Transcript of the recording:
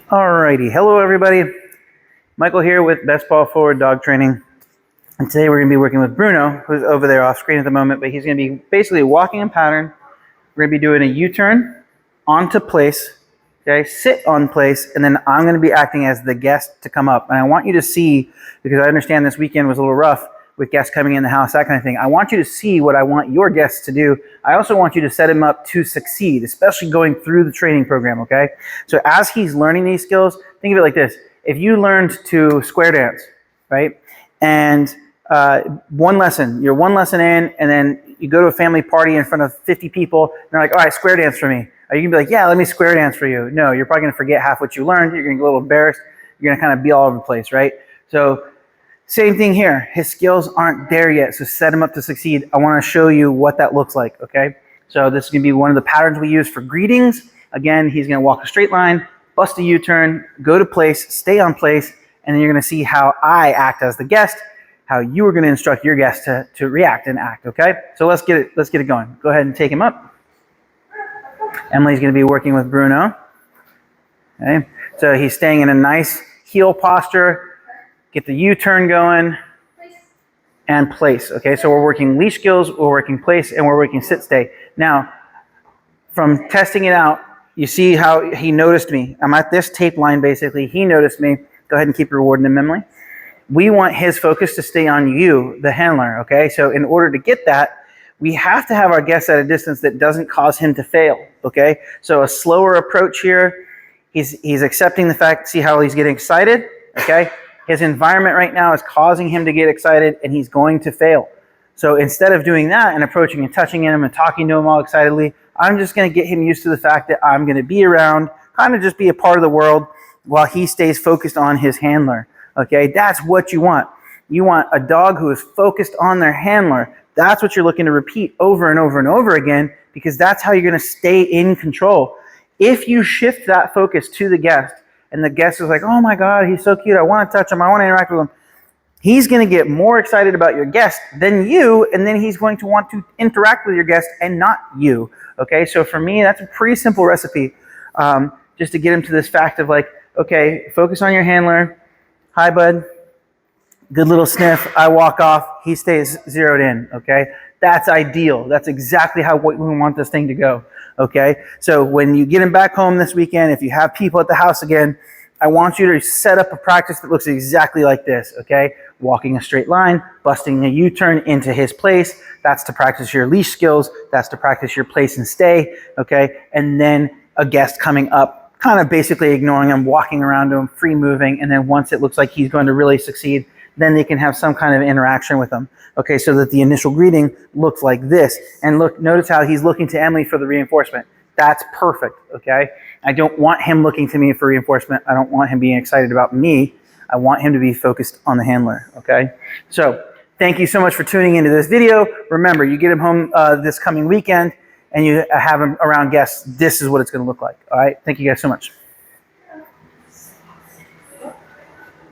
Alrighty, hello everybody. Michael here with Best Paw Forward Dog Training. And today we're going to be working with Bruno, who's over there off screen at the moment, but he's going to be basically walking in pattern. We're going to be doing a U-turn onto place, okay, sit on place, and then I'm going to be acting as the guest to come up. And I want you to see, because I understand this weekend was a little rough with guests coming in the house, that kind of thing. I want you to see what I want your guests to do. I also want you to set him up to succeed, especially going through the training program, okay? So as he's learning these skills, think of it like this. If you learned to square dance, right? And you're one lesson in, and then you go to a family party in front of 50 people, and they're like, all right, square dance for me. Are you gonna be like, yeah, let me square dance for you? No, you're probably gonna forget half what you learned. You're gonna get a little embarrassed. You're gonna kind of be all over the place, right? So same thing here. His skills aren't there yet, so set him up to succeed. I want to show you what that looks like, okay? So this is going to be one of the patterns we use for greetings. Again, he's going to walk a straight line, bust a U-turn, go to place, stay on place, and then you're going to see how I act as the guest, how you are going to instruct your guest to react and act, okay? So let's get it going. Go ahead and take him up. Emily's going to be working with Bruno. Okay? So he's staying in a nice heel posture. Get the U-turn going, and place. Okay, so we're working leash skills, we're working place, and we're working sit-stay. Now, from testing it out, you see how he noticed me. I'm at this tape line, basically. He noticed me. Go ahead and keep rewarding him, Emily. We want his focus to stay on you, the handler, okay? So in order to get that, we have to have our guest at a distance that doesn't cause him to fail, okay? So a slower approach here. He's accepting the fact, see how he's getting excited, okay? His environment right now is causing him to get excited, and he's going to fail. So instead of doing that and approaching and touching him and talking to him all excitedly, I'm just going to get him used to the fact that I'm going to be around, kind of just be a part of the world while he stays focused on his handler. Okay, that's what you want. You want a dog who is focused on their handler. That's what you're looking to repeat over and over and over again, because that's how you're going to stay in control. If you shift that focus to the guest, and the guest is like, oh my God, he's so cute. I want to touch him. I want to interact with him. He's going to get more excited about your guest than you, and then he's going to want to interact with your guest and not you. Okay, so for me, that's a pretty simple recipe, just to get him to this fact of like, okay, focus on your handler. Hi, bud. Good little sniff. I walk off. He stays zeroed in. Okay, that's ideal. That's exactly how we want this thing to go. Okay, so when you get him back home this weekend, if you have people at the house again, I want you to set up a practice that looks exactly like this, okay? Walking a straight line, busting a U-turn into his place. That's to practice your leash skills. That's to practice your place and stay, okay? And then a guest coming up, kind of basically ignoring him, walking around him, free moving, and then once it looks like he's going to really succeed, then they can have some kind of interaction with him. Okay, so that the initial greeting looks like this. And look, notice how he's looking to Emily for the reinforcement. That's perfect, okay? I don't want him looking to me for reinforcement. I don't want him being excited about me. I want him to be focused on the handler, okay? So thank you so much for tuning into this video. Remember, you get him home this coming weekend and you have him around guests. This is what it's gonna look like, all right? Thank you guys so much.